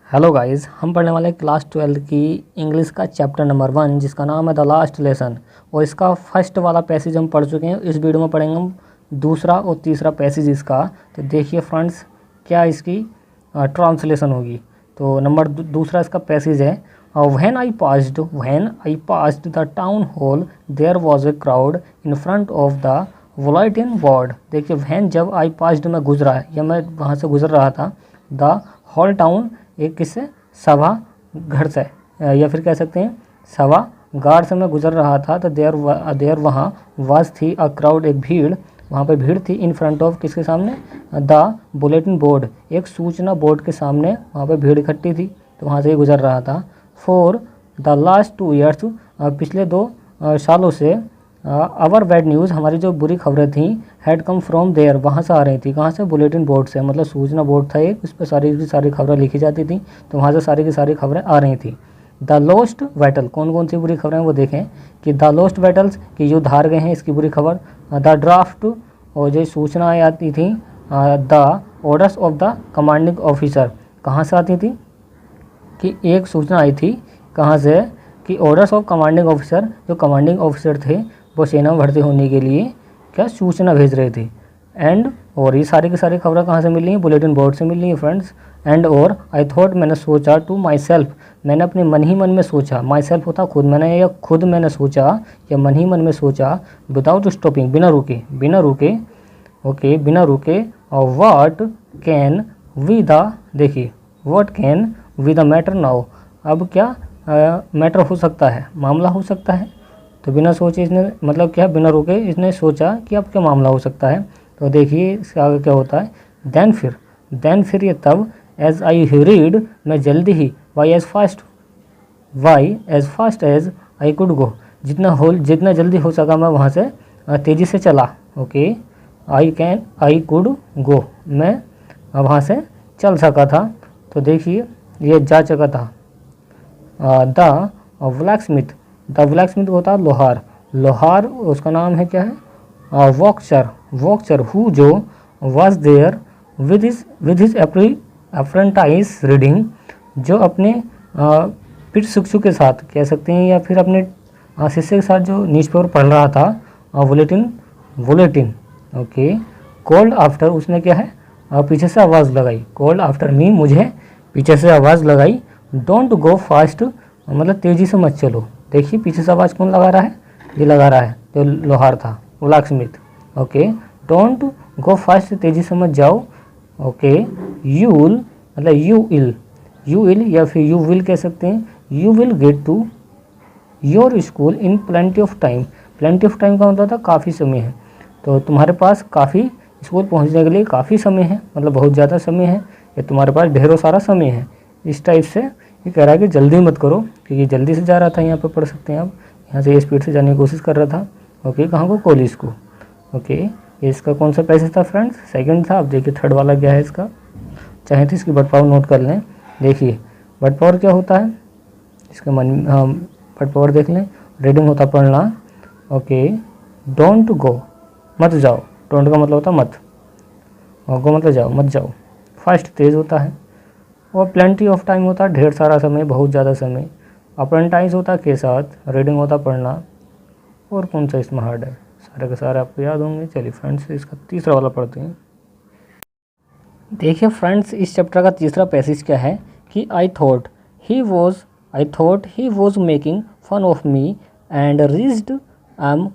Hello guys, हम पढ़ने वाले क्लास 12 की इंग्लिश का चैप्टर नंबर 1 जिसका नाम है द लास्ट लेसन। और इसका फर्स्ट वाला पैसेज हम पढ़ चुके हैं। इस वीडियो में पढ़ेंगे हम दूसरा और तीसरा पैसेज इसका। तो देखिए फ्रेंड्स, क्या इसकी ट्रांसलेशन होगी। तो दूसरा इसका पैसेज है, when I passed the town hall there was a crowd in front of the bulletin board. देखिए व्हेन, जब आई पास्ड में गुजरा है या मैं वहाँ से गुजर रहा था, द हॉल टाउन एक किससे, सभा घर से, या फिर कह सकते हैं सभा गार से मैं गुजर रहा था। तो देयर वहाँ वाज थी अ क्राउड, एक भीड़, वहाँ पे भीड़ थी। इन फ्रंट ऑफ किसके सामने, द बुलेटिन बोर्ड, एक सूचना बोर्ड के सामने वहाँ पे भीड़ इकट्ठी थी। तो वहाँ से ही गुजर रहा था। फॉर द लास्ट 2 ईयर्स, पिछले 2 सालों से, अवर बैड न्यूज़, हमारी जो बुरी खबरें थी, हैड कम फ्रॉम देयर, वहाँ से आ रही थी। कहाँ से, बुलेटिन बोर्ड से, मतलब सूचना बोर्ड था एक, इस पर सारी की सारी खबरें लिखी जाती थी। तो वहाँ से सारी की सारी खबरें आ रही थी। द लॉस्ट बैटल, कौन कौन सी बुरी खबरें वो देखें कि द लॉस्ट बैटल्स, कि युद्ध हार गए हैं, इसकी बुरी खबर। द ड्राफ्ट, और जो सूचनाएँ आती थी, the orders of the commanding officer, कहाँ से आती थी कि एक सूचना आई थी, कहाँ से, कि ऑर्डर्स ऑफ कमांडिंग ऑफिसर, जो कमांडिंग ऑफिसर थे वो सेना में भर्ती होने के लिए क्या सूचना भेज रहे थे। एंड, और ये सारी की सारी खबरें कहाँ से मिल रही हैं, बुलेटिन बोर्ड से मिल रही है फ्रेंड्स। एंड और आई थॉट, मैंने सोचा, टू माई सेल्फ, मैंने अपने मन ही मन में सोचा, माई सेल्फ होता खुद, मैंने या खुद मैंने सोचा या मन ही मन में सोचा, विदाउट स्टॉपिंग, बिना रुके, ओके, बिना रुके। और व्हाट कैन वी द, देखिए what can we the matter now, अब क्या मैटर हो सकता है, मामला हो सकता है। तो बिना सोचे इसने, मतलब क्या, बिना रुके इसने सोचा कि अब क्या मामला हो सकता है। तो देखिए इसके आगे क्या होता है, देन फिर ये तब, एज आई रीड, मैं जल्दी ही, why as fast as I could go, जितना जल्दी हो सका मैं वहाँ से तेज़ी से चला। ओके, आई कुड गो, मैं वहाँ से चल सका था। तो देखिए ये जा चुका था। द ब्लैक स्मिथ होता है लोहार, उसका नाम है क्या है, वॉक्चर हु, जो was there with his apprentice reading, जो अपने पीठ शिक्षु के साथ कह सकते हैं, या फिर अपने शिष्य के साथ जो न्यूज़पेपर पढ़ रहा था, बुलेटिन। ओके, कॉल्ड आफ्टर, उसने क्या है, पीछे से आवाज़ लगाई, कॉल्ड आफ्टर मी, मुझे पीछे से आवाज़ लगाई, डोंट गो फास्ट, मतलब तेज़ी से मत चलो। देखिए पीछे से आवाज़ कौन लगा रहा है, ये लगा रहा है जो लोहार था, blacksmith. Okay, don't go fast, तेज़ी से मत जाओ। ओके, यूल, मतलब यू इल या फिर यू विल कह सकते हैं, you will get to your school in plenty of time. Plenty of time का मतलब था काफ़ी समय है, तो तुम्हारे पास काफ़ी, स्कूल पहुंचने के लिए काफ़ी समय है, मतलब बहुत ज़्यादा समय है, या तुम्हारे पास ढेरों सारा समय है। इस टाइप से ये कह रहा है कि जल्दी मत करो, क्योंकि जल्दी से जा रहा था, यहाँ पे पढ़ सकते हैं आप, यहाँ से स्पीड से जाने की कोशिश कर रहा था। ओके, कहाँ को, कॉलेज को। ओके, ये इसका कौन सा पैसेज था फ्रेंड्स, सेकंड था। अब देखिए थर्ड वाला क्या है इसका, चाहे तो इसकी बट पावर नोट कर लें। देखिए बट पावर क्या होता है, इसका बट पावर देख लें, रीडिंग होता पढ़ना। ओके, डोंट गो, मत जाओ, डोंट का मतलब होता मत, और गो मतलब जाओ, मत जाओ। फास्ट तेज़ होता है, और प्लेंटी ऑफ टाइम होता है ढेर सारा समय, बहुत ज़्यादा समय। अप्रेंटाइज होता के साथ, रीडिंग होता पढ़ना, और कौन सा इसमें हार्ड है, सारे के सारे आपको याद होंगे। चलिए फ्रेंड्स इसका तीसरा वाला पढ़ते हैं। देखिए फ्रेंड्स, इस चैप्टर का तीसरा पैसेज क्या है कि I thought he was making fun of me and reached M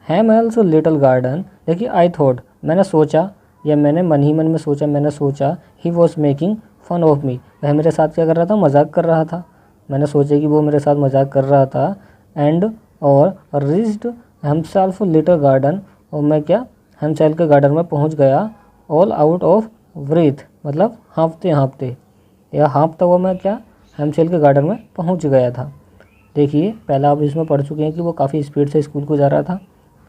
Hamel's little garden. देखिए आई थॉट, मैंने सोचा, या मैंने मन ही मन में सोचा, मैंने सोचा, he was making fun of me, वह मेरे साथ क्या कर रहा था, मजाक कर रहा था। मैंने सोचा कि वो मेरे साथ मजाक कर रहा था। एंड, और रीच्ड हिमसेल्फ लिटिल गार्डन, और मैं क्या, हिमसेल्फ के गार्डन में पहुंच गया। ऑल आउट ऑफ ब्रीथ, मतलब हाँफते या हाँफता हुआ मैं क्या, हिमसेल्फ के गार्डन में पहुंच गया था। देखिए पहला आप इसमें पढ़ चुके हैं कि वो काफ़ी स्पीड से स्कूल को जा रहा था।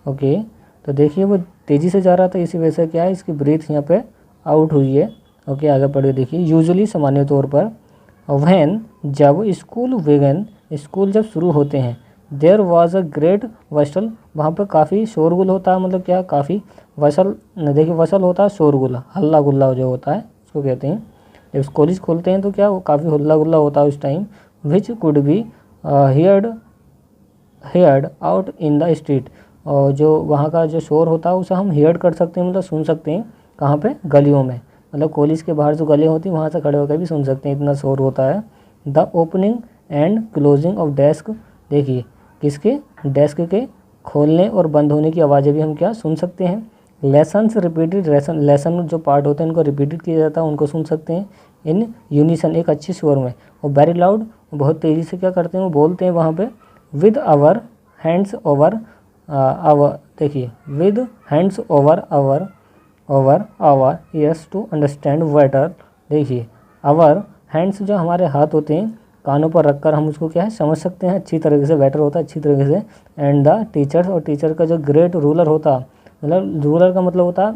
ओके, तो देखिए वो तेज़ी से जा रहा था, इसी वजह से क्या है, इसकी ब्रीथ यहाँ पे आउट हुई है। ओके, आगे पढ़िए। देखिए यूजुअली, सामान्य तौर पर, व्हेन, जब, स्कूल जब शुरू होते हैं, देयर वाज अ ग्रेट वसल, वहाँ पे काफ़ी शोरगुल होता है, मतलब क्या, काफ़ी वसल, देखिए वसल होता है शोरगुल, हल्ला गुल्ला जो होता है उसको कहते हैं। जब कॉलेज खोलते हैं तो क्या वो काफ़ी हल्ला गुल्ला होता है उस time, which could be heard out in the street, और जो वहाँ का जो शोर होता है उसे हम हेयर्ड कर सकते हैं, मतलब सुन सकते हैं कहाँ पे, गलियों में, मतलब कॉलेज के बाहर जो गलियाँ होती हैं वहाँ से खड़े होकर भी सुन सकते हैं, इतना शोर होता है। The opening and closing of desk, देखिए किसके, डेस्क के खोलने और बंद होने की आवाज़ें भी हम क्या सुन सकते हैं। लेसन्स रिपीटेड, लेसन जो पार्ट होते हैं उनको रिपीटेड किया जाता है, उनको सुन सकते हैं इन यूनिसन, एक अच्छे स्वर में। और वेरी लाउड, बहुत तेज़ी से क्या करते हैं वो बोलते हैं वहाँ पे। With our hands over our, देखिए with hands over our ears to understand better, देखिए आवर हैंड्स जो हमारे हाथ होते हैं कानों पर रखकर हम उसको क्या है समझ सकते हैं अच्छी तरीके से, बेटर होता है अच्छी तरीके से। एंड द टीचर्स, और टीचर का जो ग्रेट रूलर होता, मतलब रूलर का मतलब होता है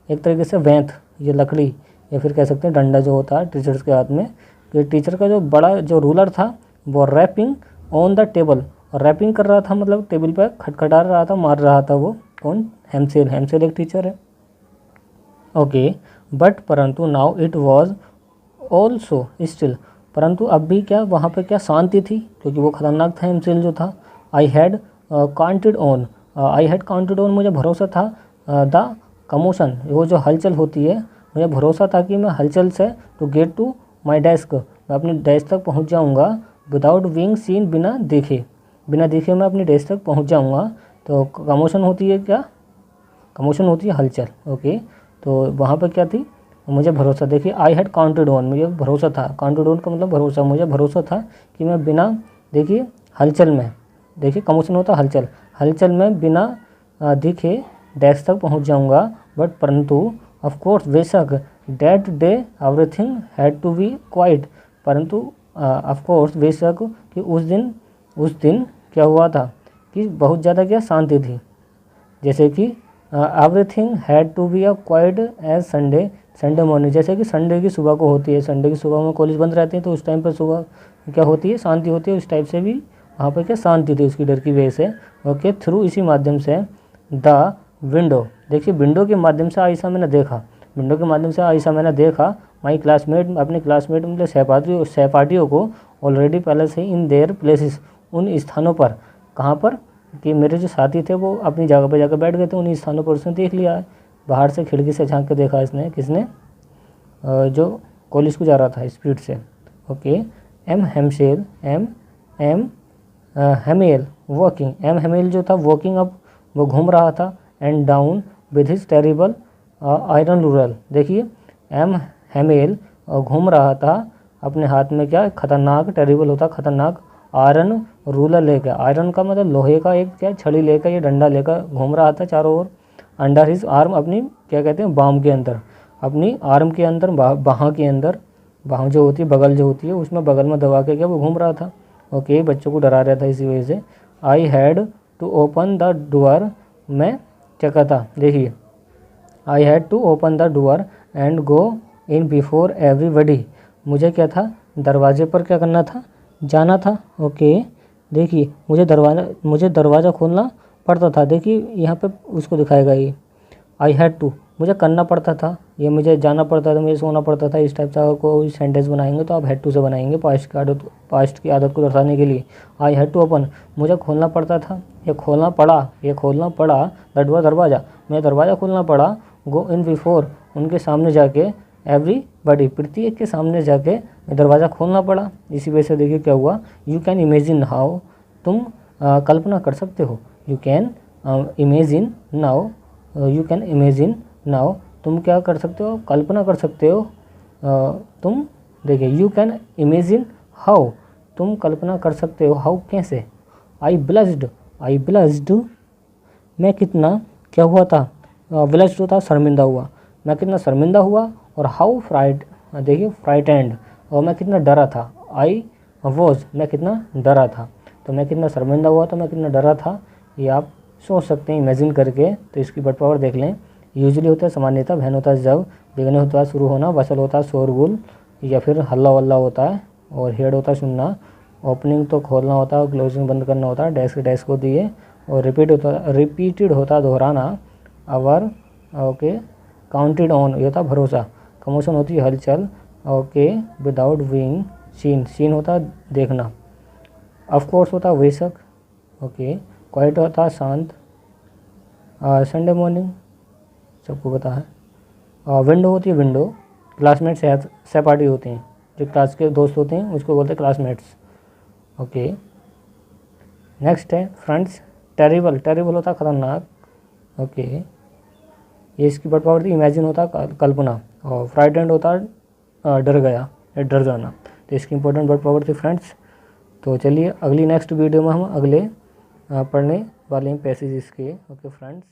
एक तरीके से वेंथ, ये लकड़ी या फिर कह सकते हैं डंडा जो होता है टीचर्स के हाथ में। तो टीचर का जो बड़ा जो रूलर था वो रैपिंग ऑन द टेबल, और रैपिंग कर रहा था मतलब टेबल पर खटखटा रहा था, मार रहा था वो कौन, हेमसेल, हेमसेल एक टीचर है। ओके, बट परंतु now it was also still, परंतु अब भी क्या वहाँ पे क्या शांति थी, क्योंकि वो खतरनाक था हेमसेल जो था। आई हैड काउंटेड ऑन, मुझे भरोसा था, द कमोशन, वो जो हलचल होती है, मुझे भरोसा था कि मैं हलचल से to get to my desk, मैं अपनी डेस्क तक पहुँच जाऊँगा। विदाउट बीइंग सीन, बिना देखे मैं अपनी डेस्क तक पहुँच जाऊँगा। तो कमोशन होती है क्या, कमोशन होती है हलचल। ओके, तो वहाँ पर क्या थी, मुझे भरोसा, देखिए आई हैड काउंटेड ऑन, मुझे भरोसा था, काउंटेड ऑन का मतलब भरोसा, मुझे भरोसा था कि मैं बिना, देखिए हलचल में, देखिए कमोशन होता है हलचल, हलचल में बिना दिखे डेस्क तक पहुंच जाऊंगा। बट परंतु ऑफ कोर्स, बेशक, that day everything had to be quiet, परंतु ऑफ कोर्स बेशक कि उस दिन क्या हुआ था कि बहुत ज़्यादा क्या शांति थी, जैसे कि everything had to be a quiet as Sunday morning, जैसे कि संडे की सुबह को होती है, संडे की सुबह में कॉलेज बंद रहते हैं तो उस टाइम पर सुबह क्या होती है, शांति होती है, उस टाइप से भी वहाँ पर क्या शांति थी उसकी डर की वजह से। ओके, थ्रू, इसी माध्यम से, द विंडो, देखिए विंडो के माध्यम से आयशा मैंने देखा, विंडो के माध्यम से आयशा मैंने देखा, माई क्लासमेट, अपने क्लासमेट मतलब सहपाठियों को, ऑलरेडी पहले से इन देयर प्लेसेस, उन स्थानों पर, कहाँ पर, कि मेरे जो साथी थे वो अपनी जगह पर जाकर बैठ गए थे, उन्हीं स्थानों पर उसने देख लिया है, बाहर से खिड़की से झांक के देखा इसने, किसने, जो कॉलेज को जा रहा था स्पीड से। Okay, M Hamel walking, M Hamel जो था वॉकिंग अप, वो घूम रहा था, and down with his terrible iron ruler, देखिए एम हेमेल घूम रहा था अपने हाथ में क्या, खतरनाक, टेरिबल होता खतरनाक, आयरन रूलर लेकर, आयरन का मतलब लोहे का एक क्या छड़ी लेकर, ये डंडा लेकर घूम रहा था चारों ओर। अंडर हिज आर्म, अपनी क्या कहते हैं बाम के अंदर, अपनी आर्म के अंदर, बाहाँ के अंदर, बाहाँ जो होती है बगल जो होती है उसमें बगल में दबा के क्या वो घूम रहा था। ओके, बच्चों को डरा रहा था इसी वजह से। I had to open the door, मैं क्या कहता, देखिए I had to open the door and go in before everybody, मुझे क्या था, दरवाजे पर क्या करना था, जाना था। ओके, देखिए मुझे दरवाज़ा खोलना पड़ता था, देखिए यहाँ पे उसको दिखाएगा ये, आई हैड टू, मुझे करना पड़ता था, ये मुझे जाना पड़ता था, मुझे सोना पड़ता था, इस टाइप से कोई सेंटेंस बनाएंगे तो आप हैड टू से बनाएंगे, पास्ट की आदत को दर्शाने के लिए। आई हैड टू ओपन, मुझे खोलना पड़ता था, ये खोलना पड़ा द डोर, दरवाज़ा, मैं दरवाज़ा खोलना पड़ा। गो इन बिफोर, उनके सामने जाके, एवरीबडी, प्रत्येक के सामने जाके मैं दरवाज़ा खोलना पड़ा। इसी वजह से देखिए क्या हुआ, यू कैन इमेजिन हाउ, तुम कल्पना कर सकते हो, यू कैन इमेजिन नाउ, तुम क्या कर सकते हो, कल्पना कर सकते हो, तुम, देखिए यू कैन इमेजिन हाउ, तुम कल्पना कर सकते हो, हाउ कैसे। आई ब्लस्ड, मैं कितना क्या हुआ था, ब्लस्ड होता शर्मिंदा हुआ, मैं कितना शर्मिंदा हुआ, और हाउ देखिए फ्राइटेंड, और मैं कितना डरा था, आई वॉज, मैं कितना डरा था, तो मैं कितना शर्मिंदा हुआ, तो मैं कितना डरा था, ये आप सोच सकते हैं इमेजिन करके। तो इसकी वर्ड पावर देख लें, यूजुअली होता है सामान्यतः, वैन होता है जब, बिगने होता है शुरू होना, वसल होता है शोरगुल या फिर हल्ला वल्ला होता है, और हेड होता है सुनना, ओपनिंग तो खोलना होता है, क्लोजिंग बंद करना होता है, डेस्क को दिए, और रिपीटेड होता है दोहराना, आवर। ओके, काउंटेड ऑन, ये होता भरोसा, कमोशन होती है हलचल, okay, without being seen, seen होता है देखना, ऑफ कोर्स होता है बेशक, ओके, क्वाइट होता है शांत, संडे मॉर्निंग सबको पता है, विंडो होती है विंडो, क्लासमेट सहपाठी होते हैं, जो क्लास के दोस्त होते हैं उसको बोलते हैं क्लासमेट्स, ओके। नेक्स्ट है फ्रेंड्स, टेरिबल, टेरिबल होता है खतरनाक, ओके, ये इसकी बट पावर थी, इमेजिन होता है कल्पना, और फ्राइटेंड होता है डर गया या डर जाना, तो इसकी इंपॉर्टेंट वर्ड पावर थी फ्रेंड्स। तो चलिए अगली नेक्स्ट वीडियो में हम अगले पढ़ने वाले हैं पैसेज इसके, ओके फ्रेंड्स।